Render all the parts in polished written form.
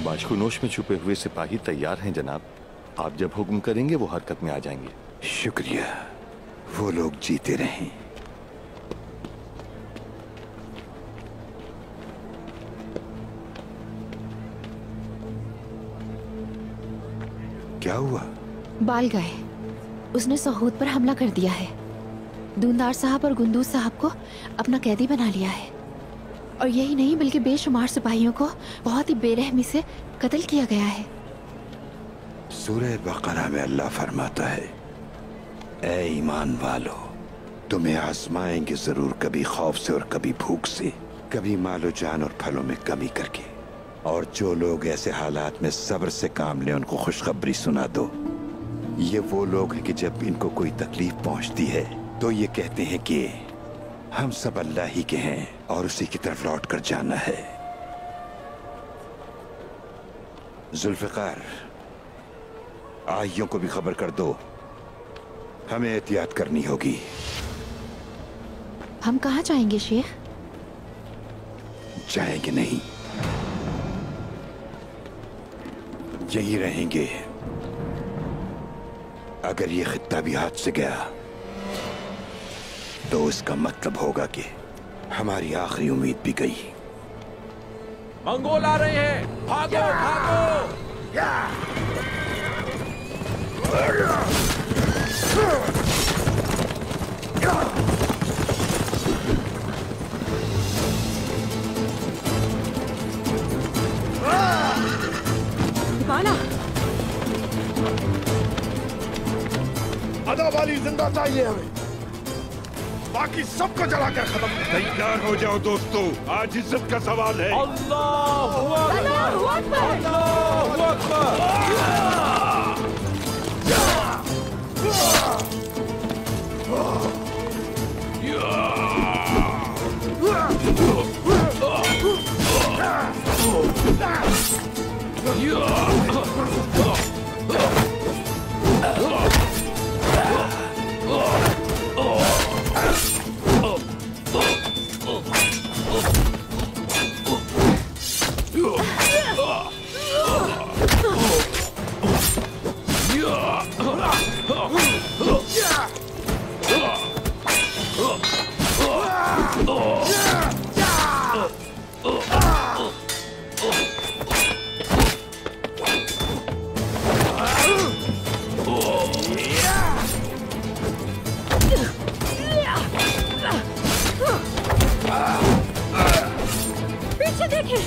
बाशकुनोश में छुपे हुए सिपाही तैयार हैं जनाब। आप जब हुक्म करेंगे वो हरकत में आ जाएंगे। शुक्रिया। वो लोग जीते रहें। क्या हुआ? बाल गए। उसने सहोद पर हमला कर दिया है। दूनदार साहब और गुंदूज साहब को अपना कैदी बना लिया है। और यही नहीं बल्कि बेशुमार सिपाहियों को बहुत ही बेरहमी से कत्ल किया गया है। सूरह बकरा में अल्लाह फरमाता है, ऐ ईमान वालो, तुम्हें आजमाएंगे जरूर, कभी खौफ से और कभी भूख से, कभी मालो जान और फलों में कमी करके। और जो लोग ऐसे हालात में सब्र से काम लें उनको खुशखबरी सुना दो। ये वो लोग हैं कि जब इनको कोई तकलीफ पहुंचती है तो ये कहते हैं कि हम सब अल्लाह ही के हैं और उसी की तरफ लौट कर जाना है। जुल्फिकार, आइयों को भी खबर कर दो, हमें एहतियात करनी होगी। हम कहाँ जाएंगे शेख? जाएंगे नहीं, यही रहेंगे। अगर ये खित्ता भी हाथ से गया तो इसका मतलब होगा कि हमारी आखिरी उम्मीद भी गई। मंगोल आ रहे हैं, भागो भागो! आधा वाली जिंदा चाहिए हमें, बाकी सबको जलाकर खत्म। तैयार हो जाओ दोस्तों, आज इज्जत का सवाल है। अल्लाहु अकबर! अल्लाहु अकबर! पीछे देखें।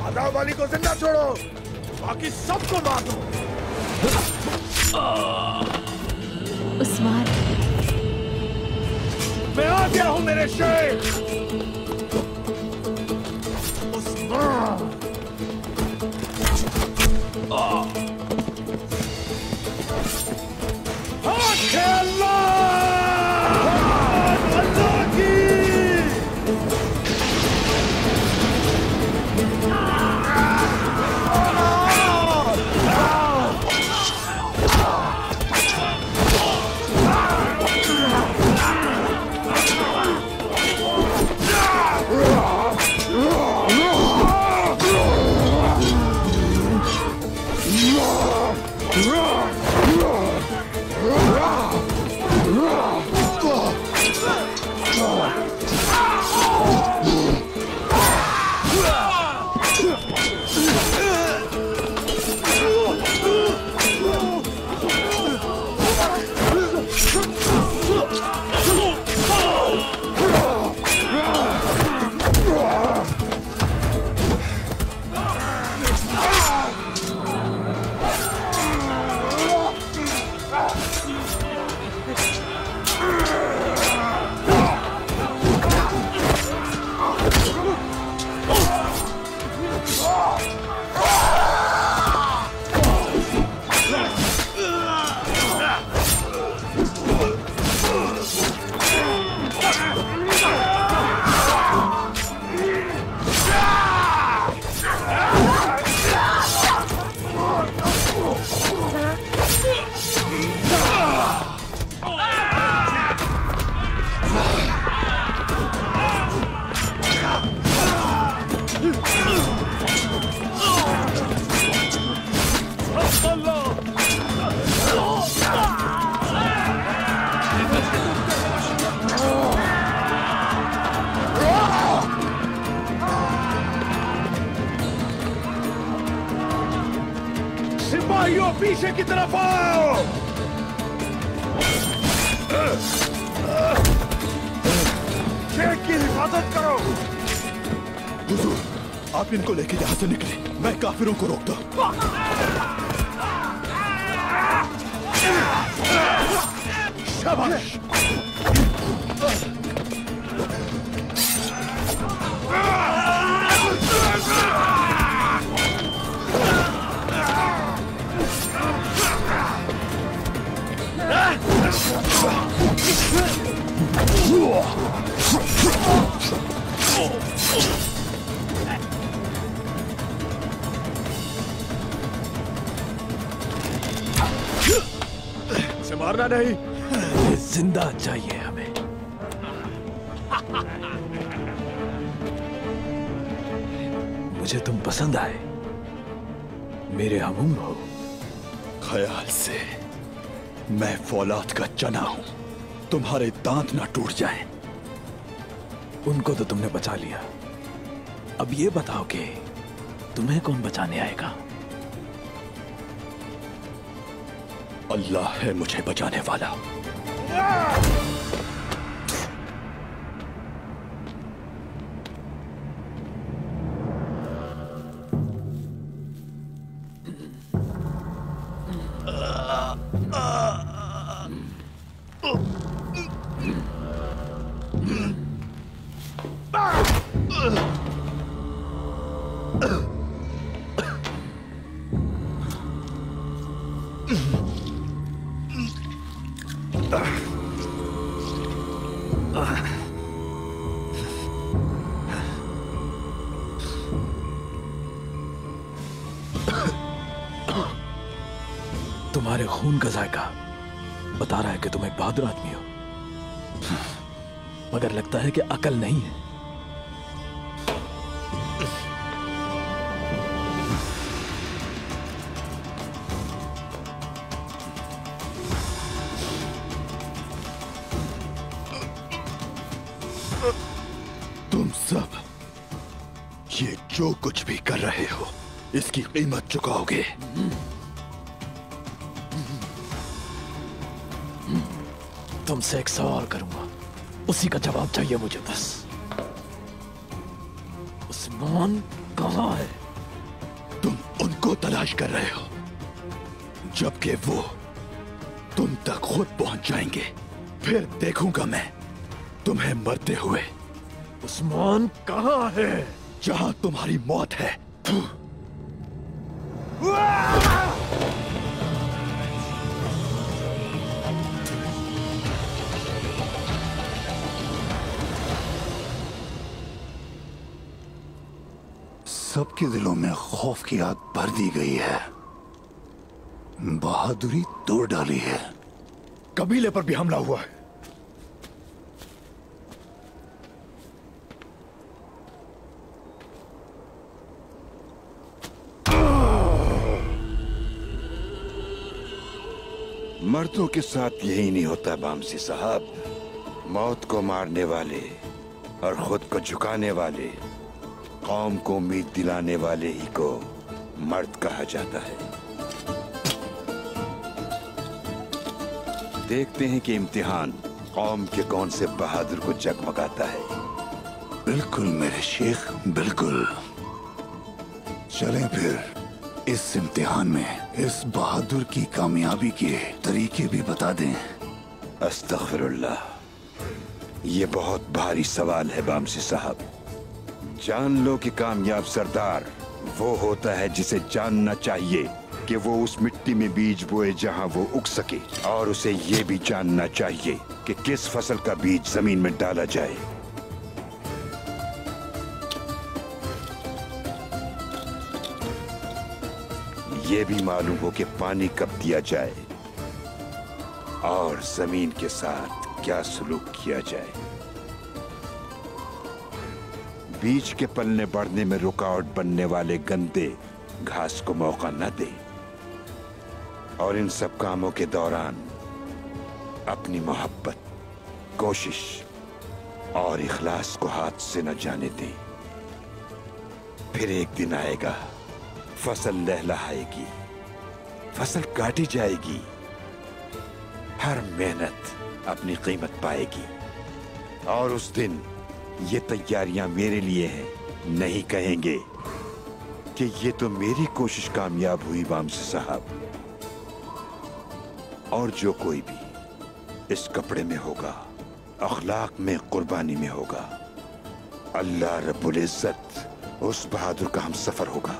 आधा वाली को जिंदा छोड़ो, बाकी सबको मार दो। उस्मान, मैं आ गया हूं मेरे शेख। उस्मान, अल्लाह की पीछे की तरफ आओ। शेख की हिफाजत करो। हुजूर, आप इनको लेके यहां से निकले, मैं काफिरों को रोकता हूं। शाबाश। इसे मारना नहीं, ये जिंदा चाहिए हमें। मुझे तुम पसंद आए, मेरे हम हो। ख्याल से मैं फौलाद का चना हूं, तुम्हारे दांत ना टूट जाएं। उनको तो तुमने बचा लिया, अब ये बताओ कि तुम्हें कौन बचाने आएगा? अल्लाह है मुझे बचाने वाला। तुम्हारे खून का जायका बता रहा है कि तुम एक बहादुर आदमी हो, मगर लगता है कि अकल नहीं है। तुम सब ये जो कुछ भी कर रहे हो, इसकी कीमत चुकाओगे। तुमसे एक सवाल करूंगा, उसी का जवाब चाहिए मुझे बस। उस्मान कहाँ है? तुम उनको तलाश कर रहे हो, जबकि वो तुम तक खुद पहुंच जाएंगे। फिर देखूंगा मैं तुम्हें मरते हुए। उस्मान कहाँ है? जहां तुम्हारी मौत है। सबके दिलों में खौफ की आग भर दी गई है, बहादुरी तोड़ डाली है। कबीले पर भी हमला हुआ है। मर्दों के साथ यही नहीं होता बामसी साहब। मौत को मारने वाले और खुद को झुकाने वाले, कौम को उम्मीद दिलाने वाले ही को मर्द कहा जाता है। देखते हैं कि इम्तिहान कौम के कौन से बहादुर को जगमगाता है। बिल्कुल मेरे शेख, बिल्कुल। चलें फिर इस इम्तिहान में इस बहादुर की कामयाबी के तरीके भी बता दें। अस्तगफिरुल्लाह, ये बहुत भारी सवाल है बामसी साहब। जान लो कि कामयाब सरदार वो होता है जिसे जानना चाहिए कि वो उस मिट्टी में बीज बोए जहां वो उग सके, और उसे ये भी जानना चाहिए कि किस फसल का बीज जमीन में डाला जाए। ये भी मालूम हो कि पानी कब दिया जाए और जमीन के साथ क्या सलूक किया जाए। बीज के पलने बढ़ने में रुकावट बनने वाले गंदे घास को मौका न दे, और इन सब कामों के दौरान अपनी मोहब्बत, कोशिश और इखलास को हाथ से न जाने दे। फिर एक दिन आएगा, फसल लहलहाएगी, फसल काटी जाएगी, हर मेहनत अपनी कीमत पाएगी। और उस दिन ये तैयारियां मेरे लिए हैं, नहीं कहेंगे कि ये तो मेरी कोशिश कामयाब हुई वामसी साहब। और जो कोई भी इस कपड़े में होगा, अखलाक में, कुर्बानी में होगा, अल्लाह रब्बुल इज्जत उस बहादुर का हम सफर होगा।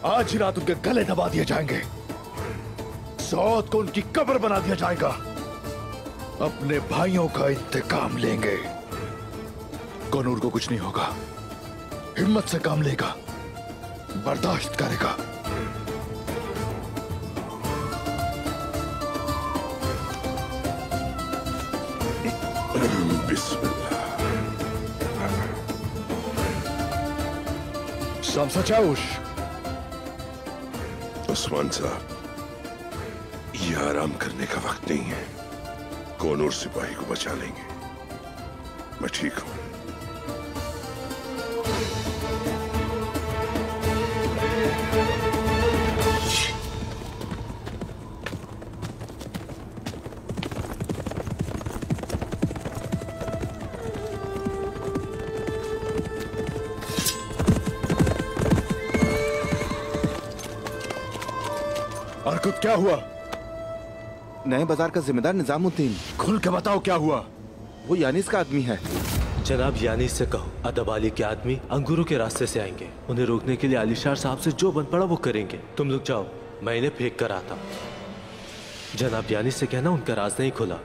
आज ही रात उनके गले दबा दिए जाएंगे, सौद को उनकी कब्र बना दिया जाएगा। अपने भाइयों का इंतकाम लेंगे। कनूर को कुछ नहीं होगा, हिम्मत से काम लेगा, बर्दाश्त करेगा। बिस्मिल्लाह। शामसा चाउश। उस्मान साहब, ये आराम करने का वक्त नहीं है। कौनूर सिपाही को बचा लेंगे, मैं ठीक हूं। अर्कुत, क्या हुआ? नए बाजार का जिम्मेदार निजामुद्दीन। खुल के बताओ क्या हुआ। वो यानिस का आदमी है। जनाब, यानिस से कहो अदब अली के आदमी अंगूरों के रास्ते से आएंगे। उन्हें रोकने के लिए अलीशार साहब से जो बन पड़ा वो करेंगे। तुम लोग जाओ, मैं इन्हें फेंक कर आता। जनाब, यानिस से कहना उनका राज नहीं खुला।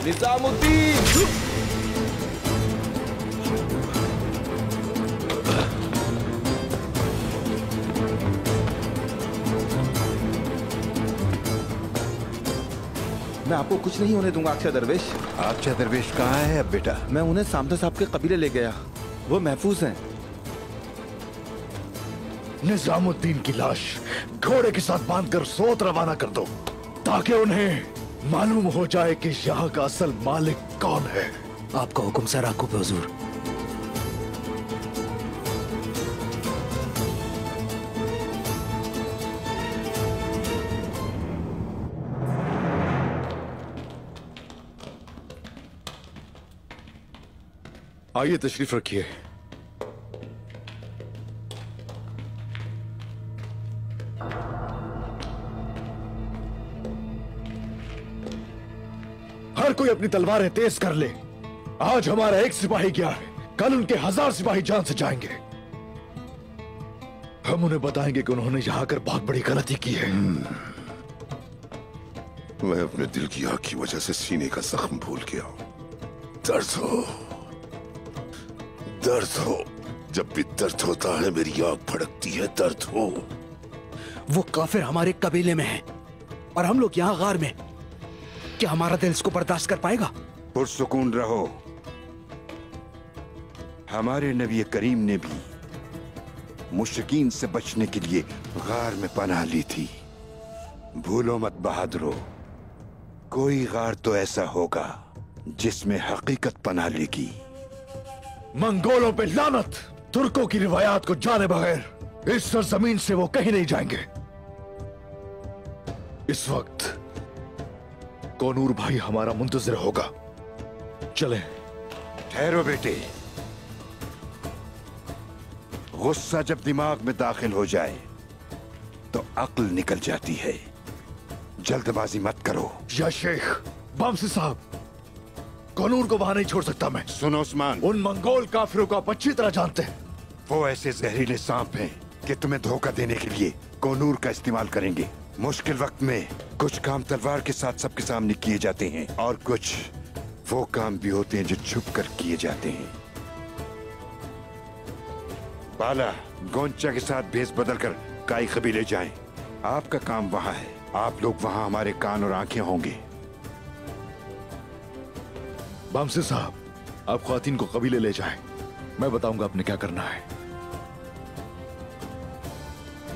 निजामुद्दीन! मैं आपको कुछ नहीं होने दूंगा अक्षय दरवेश। अक्षय दरवेश कहाँ है अब बेटा? मैं उन्हें सामता साहब के कबीले ले गया, वो महफूज हैं। निजामुद्दीन की लाश घोड़े के साथ बांधकर सोत रवाना कर दो, ताकि उन्हें मालूम हो जाए कि यहाँ का असल मालिक कौन है। आपका हुक्म सर आकूब हुजूर। आइए तशरीफ रखिए। हर कोई अपनी तलवारें तेज कर ले। आज हमारा एक सिपाही गया है, कल उनके 1000 सिपाही जान से जाएंगे। हम उन्हें बताएंगे कि उन्होंने यहां आकर बहुत बड़ी गलती की है। मैं अपने दिल की आग की वजह से सीने का जख्म भूल गया हूं। दर्द हो, जब भी दर्द होता है मेरी आग भड़कती है। दर्द हो। वो काफिर हमारे कबीले में है और हम लोग यहाँ गार में। क्या हमारा दिल इसको बर्दाश्त कर पाएगा? पुरसुकून रहो। हमारे नबी करीम ने भी मुश्रिकीन से बचने के लिए गार में पनाह ली थी। भूलो मत बहादुरो, कोई गार तो ऐसा होगा जिसमें हकीकत पनाह लेगी। मंगोलों पे लानत! तुर्कों की रिवायात को जाने बगैर इस सरजमीन से वो कहीं नहीं जाएंगे। इस वक्त कौनूर भाई हमारा मुंतजिर होगा। चले। ठहरो बेटे, गुस्सा जब दिमाग में दाखिल हो जाए तो अक्ल निकल जाती है। जल्दबाजी मत करो। या शेख वामसी साहब, कौनूर को वहां नहीं छोड़ सकता मैं। सुनो उस्मान, उन मंगोल काफिरों को आप अच्छी तरह जानते हैं। वो ऐसे जहरीले सांप हैं कि तुम्हें धोखा देने के लिए कौनूर का इस्तेमाल करेंगे। मुश्किल वक्त में कुछ काम तलवार के साथ सबके सामने किए जाते हैं और कुछ वो काम भी होते हैं जो छुप कर किए जाते हैं। बाला गोंचा के साथ भेस बदल कर बलकाई कबीले जाएं। आपका काम वहां है, आप लोग वहां हमारे कान और आंखें होंगे। बामसे साहब, आप ख्वातीन को कबीले ले जाएं। मैं बताऊंगा आपने क्या करना है।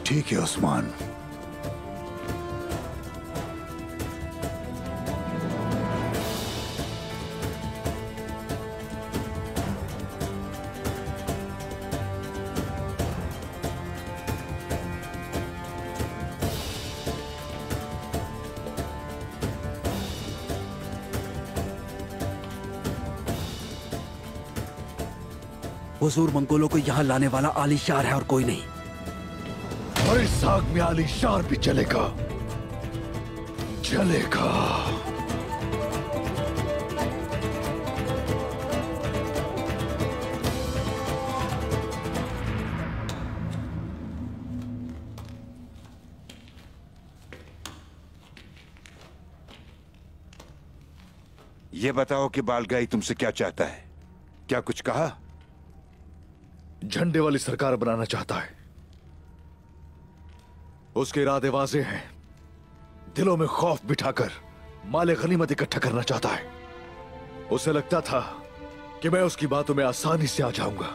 ठीक है उस्मान। हुजूर, मंगोलों को यहाँ लाने वाला आलीशार है और कोई नहीं। और इस आग में आलीशार भी चलेगा, चलेगा। ये बताओ कि बालगाई तुमसे क्या चाहता है? क्या कुछ कहा? झंडे वाली सरकार बनाना चाहता है। उसके इरादे वाजे हैं। दिलों में खौफ बिठाकर माले गनीमत इकट्ठा करना चाहता है। उसे लगता था कि मैं उसकी बातों में आसानी से आ जाऊंगा।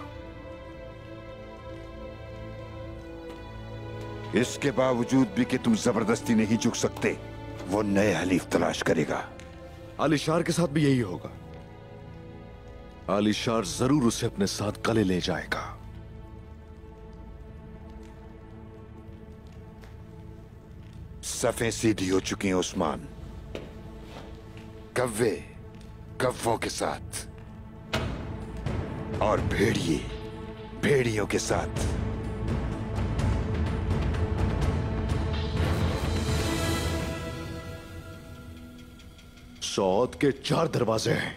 इसके बावजूद भी कि तुम जबरदस्ती नहीं झुक सकते, वो नए हलीफ तलाश करेगा। आलीशार के साथ भी यही होगा। आलीशार जरूर उसे अपने साथ कले ले जाएगा। सफें सीधी हो चुकी हैं उस्मान। कव्वे कव्वों के साथ और भेड़िए भेड़ियों के साथ। सौद के 4 दरवाजे हैं।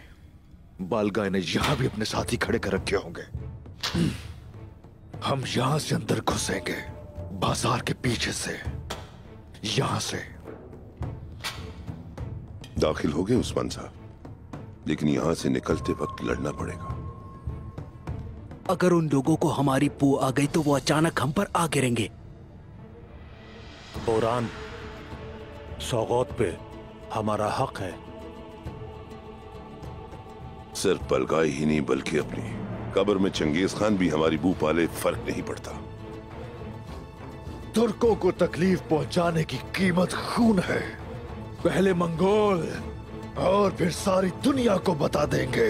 बालगाय ने यहां भी अपने साथी खड़े कर रखे होंगे। हम यहां से अंदर घुसेंगे, बाजार के पीछे से, यहां से। दाखिल हो गए उस्मान साहब, लेकिन यहां से निकलते वक्त लड़ना पड़ेगा। अगर उन लोगों को हमारी पू आ गई तो वो अचानक हम पर आ गिरेंगे। बोरान, सौगौत पे हमारा हक है। सिर्फ बलगाई ही नहीं बल्कि अपनी कब्र में चंगेज खान भी हमारी बू पाले, फर्क नहीं पड़ता। तुर्कों को तकलीफ पहुंचाने की कीमत खून है। पहले मंगोल और फिर सारी दुनिया को बता देंगे